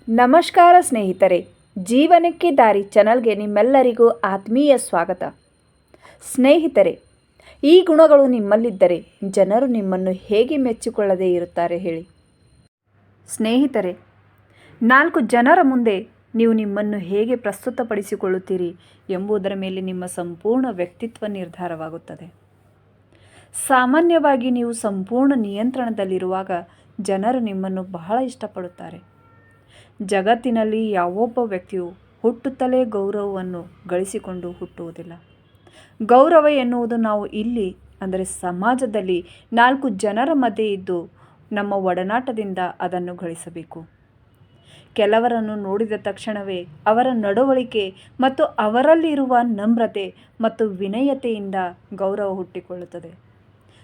ನಮಸ್ಕಾರ ಸ್ನೇಹಿತರೆ, ಜೀವನಕ್ಕೆ ದಾರಿ ಚಾನಲ್ಗೆ ನಿಮ್ಮೆಲ್ಲರಿಗೂ ಆತ್ಮೀಯ ಸ್ವಾಗತ. ಸ್ನೇಹಿತರೆ, ಈ ಗುಣಗಳು ನಿಮ್ಮಲ್ಲಿದ್ದರೆ ಜನರು ನಿಮ್ಮನ್ನು ಹೇಗೆ ಮೆಚ್ಚಿಕೊಳ್ಳದೇ ಇರುತ್ತಾರೆ ಹೇಳಿ. ಸ್ನೇಹಿತರೆ, 4 ಜನರ ಮುಂದೆ ನೀವು ನಿಮ್ಮನ್ನು ಹೇಗೆ ಪ್ರಸ್ತುತಪಡಿಸಿಕೊಳ್ಳುತ್ತೀರಿ ಎಂಬುದರ ಮೇಲೆ ನಿಮ್ಮ ಸಂಪೂರ್ಣ ವ್ಯಕ್ತಿತ್ವ ನಿರ್ಧಾರವಾಗುತ್ತದೆ. ಸಾಮಾನ್ಯವಾಗಿ ನೀವು ಸಂಪೂರ್ಣ ನಿಯಂತ್ರಣದಲ್ಲಿರುವಾಗ ಜನರು ನಿಮ್ಮನ್ನು ಬಹಳ ಇಷ್ಟಪಡುತ್ತಾರೆ. ಜಗತ್ತಿನಲ್ಲಿ ಯಾವೊಬ್ಬ ವ್ಯಕ್ತಿಯು ಹುಟ್ಟುತ್ತಲೇ ಗೌರವವನ್ನು ಗಳಿಸಿಕೊಂಡು ಹುಟ್ಟುವುದಿಲ್ಲ. ಗೌರವ ಎನ್ನುವುದು ನಾವು ಇಲ್ಲಿ ಅಂದರೆ ಸಮಾಜದಲ್ಲಿ 4 ಜನರ ಮಧ್ಯೆ ಇದ್ದು ನಮ್ಮ ಒಡನಾಟದಿಂದ ಅದನ್ನು ಗಳಿಸಬೇಕು. ಕೆಲವರನ್ನು ನೋಡಿದ ತಕ್ಷಣವೇ ಅವರ ನಡವಳಿಕೆ ಮತ್ತು ಅವರಲ್ಲಿರುವ ನಮ್ರತೆ ಮತ್ತು ವಿನಯತೆಯಿಂದ ಗೌರವ ಹುಟ್ಟಿಕೊಳ್ಳುತ್ತದೆ.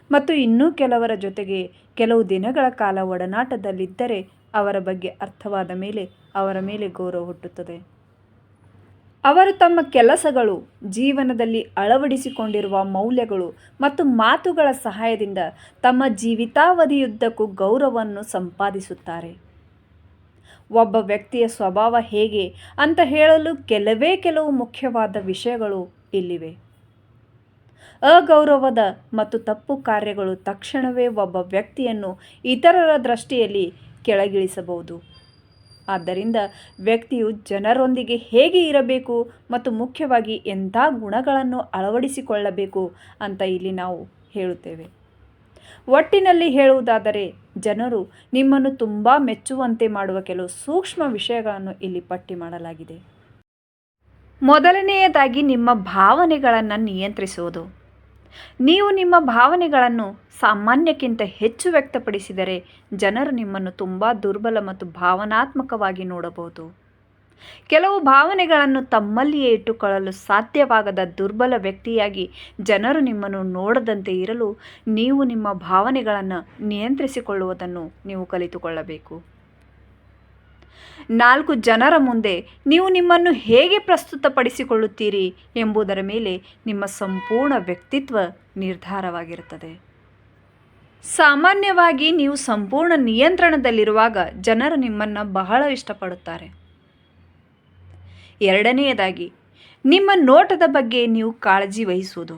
ಮತ್ತು ಇನ್ನೂ ಕೆಲವರ ಜೊತೆಗೆ ಕೆಲವು ದಿನಗಳ ಕಾಲ ಒಡನಾಟದಲ್ಲಿದ್ದರೆ ಅವರ ಬಗ್ಗೆ ಅರ್ಥವಾದ ಮೇಲೆ ಅವರ ಮೇಲೆ ಗೌರವ ಹುಟ್ಟುತ್ತದೆ. ಅವರು ತಮ್ಮ ಕೆಲಸಗಳು, ಜೀವನದಲ್ಲಿ ಅಳವಡಿಸಿಕೊಂಡಿರುವ ಮೌಲ್ಯಗಳು ಮತ್ತು ಮಾತುಗಳ ಸಹಾಯದಿಂದ ತಮ್ಮ ಜೀವಿತಾವಧಿಯುದ್ದಕ್ಕೂ ಗೌರವವನ್ನು ಸಂಪಾದಿಸುತ್ತಾರೆ. ಒಬ್ಬ ವ್ಯಕ್ತಿಯ ಸ್ವಭಾವ ಹೇಗೆ ಅಂತ ಹೇಳಲು ಕೆಲವು ಮುಖ್ಯವಾದ ವಿಷಯಗಳು ಇಲ್ಲಿವೆ. ಅಗೌರವದ ಮತ್ತು ತಪ್ಪು ಕಾರ್ಯಗಳು ತಕ್ಷಣವೇ ಒಬ್ಬ ವ್ಯಕ್ತಿಯನ್ನು ಇತರರ ದೃಷ್ಟಿಯಲ್ಲಿ ಕೆಳಗಿಳಿಸಬಹುದು. ಆದ್ದರಿಂದ ವ್ಯಕ್ತಿಯು ಜನರೊಂದಿಗೆ ಹೇಗೆ ಇರಬೇಕು ಮತ್ತು ಮುಖ್ಯವಾಗಿ ಎಂಥ ಗುಣಗಳನ್ನು ಅಳವಡಿಸಿಕೊಳ್ಳಬೇಕು ಅಂತ ಇಲ್ಲಿ ನಾವು ಹೇಳುತ್ತೇವೆ. ಒಟ್ಟಿನಲ್ಲಿ ಹೇಳುವುದಾದರೆ, ಜನರು ನಿಮ್ಮನ್ನು ತುಂಬ ಮೆಚ್ಚುವಂತೆ ಮಾಡುವ ಕೆಲವು ಸೂಕ್ಷ್ಮ ವಿಷಯಗಳನ್ನು ಇಲ್ಲಿ ಪಟ್ಟಿ ಮಾಡಲಾಗಿದೆ. ಮೊದಲನೆಯದಾಗಿ, ನಿಮ್ಮ ಭಾವನೆಗಳನ್ನು ನಿಯಂತ್ರಿಸುವುದು. ನೀವು ನಿಮ್ಮ ಭಾವನೆಗಳನ್ನು ಸಾಮಾನ್ಯಕ್ಕಿಂತ ಹೆಚ್ಚು ವ್ಯಕ್ತಪಡಿಸಿದರೆ ಜನರು ನಿಮ್ಮನ್ನು ತುಂಬ ದುರ್ಬಲ ಮತ್ತು ಭಾವನಾತ್ಮಕವಾಗಿ ನೋಡಬಹುದು. ಕೆಲವು ಭಾವನೆಗಳನ್ನು ತಮ್ಮಲ್ಲಿಯೇ ಇಟ್ಟುಕೊಳ್ಳಲು ಸಾಧ್ಯವಾಗದ ದುರ್ಬಲ ವ್ಯಕ್ತಿಯಾಗಿ ಜನರು ನಿಮ್ಮನ್ನು ನೋಡದಂತೆ ಇರಲು ನೀವು ನಿಮ್ಮ ಭಾವನೆಗಳನ್ನು ನಿಯಂತ್ರಿಸಿಕೊಳ್ಳುವುದನ್ನು ನೀವು ಕಲಿತುಕೊಳ್ಳಬೇಕು. 4 ಜನರ ಮುಂದೆ ನೀವು ನಿಮ್ಮನ್ನು ಹೇಗೆ ಪ್ರಸ್ತುತಪಡಿಸಿಕೊಳ್ಳುತ್ತೀರಿ ಎಂಬುದರ ಮೇಲೆ ನಿಮ್ಮ ಸಂಪೂರ್ಣ ವ್ಯಕ್ತಿತ್ವ ನಿರ್ಧಾರವಾಗಿರುತ್ತದೆ. ಸಾಮಾನ್ಯವಾಗಿ ನೀವು ಸಂಪೂರ್ಣ ನಿಯಂತ್ರಣದಲ್ಲಿರುವಾಗ ಜನರು ನಿಮ್ಮನ್ನು ಬಹಳ ಇಷ್ಟಪಡುತ್ತಾರೆ. ಎರಡನೆಯದಾಗಿ, ನಿಮ್ಮ ನೋಟದ ಬಗ್ಗೆ ನೀವು ಕಾಳಜಿ ವಹಿಸುವುದು.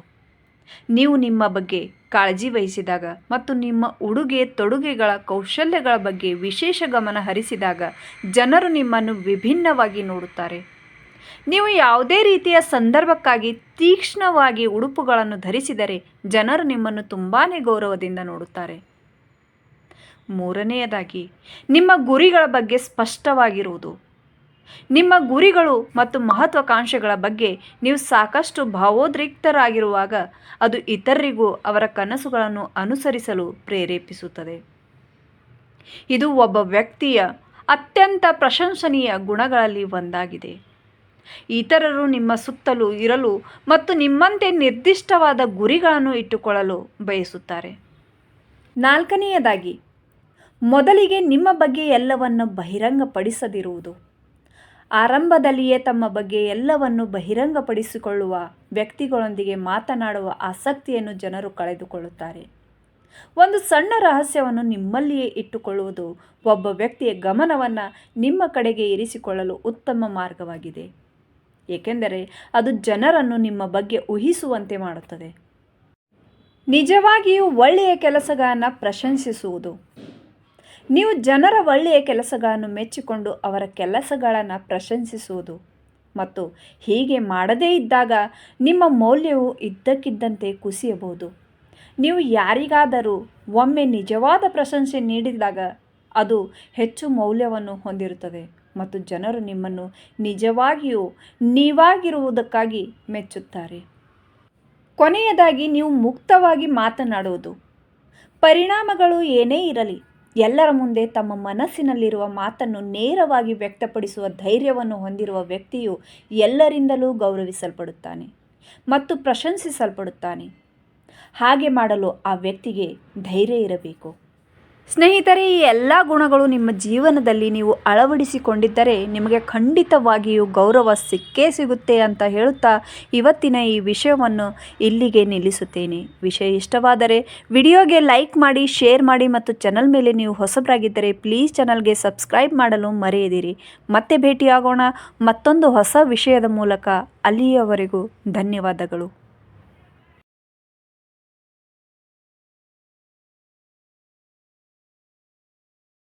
ನೀವು ನಿಮ್ಮ ಬಗ್ಗೆ ಕಾಳಜಿ ವಹಿಸಿದಾಗ ಮತ್ತು ನಿಮ್ಮ ಉಡುಗೆ ತೊಡುಗೆಗಳ ಕೌಶಲ್ಯಗಳ ಬಗ್ಗೆ ವಿಶೇಷ ಗಮನ ಹರಿಸಿದಾಗ ಜನರು ನಿಮ್ಮನ್ನು ವಿಭಿನ್ನವಾಗಿ ನೋಡುತ್ತಾರೆ. ನೀವು ಯಾವುದೇ ರೀತಿಯ ಸಂದರ್ಭಕ್ಕಾಗಿ ತೀಕ್ಷ್ಣವಾಗಿ ಉಡುಪುಗಳನ್ನು ಧರಿಸಿದರೆ ಜನರು ನಿಮ್ಮನ್ನು ತುಂಬಾ ಗೌರವದಿಂದ ನೋಡುತ್ತಾರೆ. ಮೂರನೆಯದಾಗಿ, ನಿಮ್ಮ ಗುರಿಗಳ ಬಗ್ಗೆ ಸ್ಪಷ್ಟವಾಗಿರುವುದು. ನಿಮ್ಮ ಗುರಿಗಳು ಮತ್ತು ಮಹತ್ವಾಕಾಂಕ್ಷೆಗಳ ಬಗ್ಗೆ ನೀವು ಸಾಕಷ್ಟು ಭಾವೋದ್ರಿಕ್ತರಾಗಿರುವಾಗ ಅದು ಇತರರಿಗೂ ಅವರ ಕನಸುಗಳನ್ನು ಅನುಸರಿಸಲು ಪ್ರೇರೇಪಿಸುತ್ತದೆ. ಇದು ಒಬ್ಬ ವ್ಯಕ್ತಿಯ ಅತ್ಯಂತ ಪ್ರಶಂಸನೀಯ ಗುಣಗಳಲ್ಲಿ ಒಂದಾಗಿದೆ. ಇತರರು ನಿಮ್ಮ ಸುತ್ತಲೂ ಇರಲು ಮತ್ತು ನಿಮ್ಮಂತೆ ನಿರ್ದಿಷ್ಟವಾದ ಗುರಿಗಳನ್ನು ಇಟ್ಟುಕೊಳ್ಳಲು ಬಯಸುತ್ತಾರೆ. ನಾಲ್ಕನೆಯದಾಗಿ, ಮೊದಲಿಗೆ ನಿಮ್ಮ ಬಗ್ಗೆ ಎಲ್ಲವನ್ನು ಬಹಿರಂಗಪಡಿಸದಿರುವುದು. ಆರಂಭದಲ್ಲಿಯೇ ತಮ್ಮ ಬಗ್ಗೆ ಎಲ್ಲವನ್ನು ಬಹಿರಂಗಪಡಿಸಿಕೊಳ್ಳುವ ವ್ಯಕ್ತಿಗಳೊಂದಿಗೆ ಮಾತನಾಡುವ ಆಸಕ್ತಿಯನ್ನು ಜನರು ಕಳೆದುಕೊಳ್ಳುತ್ತಾರೆ. ಒಂದು ಸಣ್ಣ ರಹಸ್ಯವನ್ನು ನಿಮ್ಮಲ್ಲಿಯೇ ಇಟ್ಟುಕೊಳ್ಳುವುದು ಒಬ್ಬ ವ್ಯಕ್ತಿಯ ಗಮನವನ್ನು ನಿಮ್ಮ ಕಡೆಗೆ ಇರಿಸಿಕೊಳ್ಳಲು ಉತ್ತಮ ಮಾರ್ಗವಾಗಿದೆ, ಏಕೆಂದರೆ ಅದು ಜನರನ್ನು ನಿಮ್ಮ ಬಗ್ಗೆ ಊಹಿಸುವಂತೆ ಮಾಡುತ್ತದೆ. ನಿಜವಾಗಿಯೂ ಒಳ್ಳೆಯ ಕೆಲಸಗಳನ್ನು ಪ್ರಶಂಸಿಸುವುದು. ನೀವು ಜನರ ಒಳ್ಳೆಯ ಕೆಲಸಗಳನ್ನು ಮೆಚ್ಚಿಕೊಂಡು ಅವರ ಕೆಲಸಗಳನ್ನು ಪ್ರಶಂಸಿಸುವುದು ಮತ್ತು ಹೀಗೆ ಮಾಡದೇ ಇದ್ದಾಗ ನಿಮ್ಮ ಮೌಲ್ಯವು ಇದ್ದಕ್ಕಿದ್ದಂತೆ ಕುಸಿಯಬಹುದು. ನೀವು ಯಾರಿಗಾದರೂ ಒಮ್ಮೆ ನಿಜವಾದ ಪ್ರಶಂಸೆ ನೀಡಿದಾಗ ಅದು ಹೆಚ್ಚು ಮೌಲ್ಯವನ್ನು ಹೊಂದಿರುತ್ತದೆ ಮತ್ತು ಜನರು ನಿಮ್ಮನ್ನು ನಿಜವಾಗಿಯೂ ನೀವಾಗಿರುವುದಕ್ಕಾಗಿ ಮೆಚ್ಚುತ್ತಾರೆ. ಕೊನೆಯದಾಗಿ, ನೀವು ಮುಕ್ತವಾಗಿ ಮಾತನಾಡುವುದು. ಪರಿಣಾಮಗಳು ಏನೇ ಇರಲಿ, ಎಲ್ಲರ ಮುಂದೆ ತಮ್ಮ ಮನಸ್ಸಿನಲ್ಲಿರುವ ಮಾತನ್ನು ನೇರವಾಗಿ ವ್ಯಕ್ತಪಡಿಸುವ ಧೈರ್ಯವನ್ನು ಹೊಂದಿರುವ ವ್ಯಕ್ತಿಯು ಎಲ್ಲರಿಂದಲೂ ಗೌರವಿಸಲ್ಪಡುತ್ತಾನೆ ಮತ್ತು ಪ್ರಶಂಸಿಸಲ್ಪಡುತ್ತಾನೆ. ಹಾಗೆ ಮಾಡಲು ಆ ವ್ಯಕ್ತಿಗೆ ಧೈರ್ಯ ಇರಬೇಕು. ಸ್ನೇಹಿತರೆ, ಈ ಎಲ್ಲ ಗುಣಗಳು ನಿಮ್ಮ ಜೀವನದಲ್ಲಿ ನೀವು ಅಳವಡಿಸಿಕೊಂಡಿದ್ದರೆ ನಿಮಗೆ ಖಂಡಿತವಾಗಿಯೂ ಗೌರವ ಸಿಕ್ಕೇ ಸಿಗುತ್ತೆ ಅಂತ ಹೇಳುತ್ತಾ ಇವತ್ತಿನ ಈ ವಿಷಯವನ್ನು ಇಲ್ಲಿಗೆ ನಿಲ್ಲಿಸುತ್ತೇನೆ. ವಿಷಯ ಇಷ್ಟವಾದರೆ ವಿಡಿಯೋಗೆ ಲೈಕ್ ಮಾಡಿ, ಶೇರ್ ಮಾಡಿ ಮತ್ತು ಚಾನಲ್ ಮೇಲೆ ನೀವು ಹೊಸಬರಾಗಿದ್ದರೆ ಪ್ಲೀಸ್ ಚಾನಲ್ಗೆ ಸಬ್ಸ್ಕ್ರೈಬ್ ಮಾಡಲು ಮರೆಯದಿರಿ. ಮತ್ತೆ ಭೇಟಿಯಾಗೋಣ ಮತ್ತೊಂದು ಹೊಸ ವಿಷಯದ ಮೂಲಕ. ಅಲ್ಲಿಯವರೆಗೂ ಧನ್ಯವಾದಗಳು.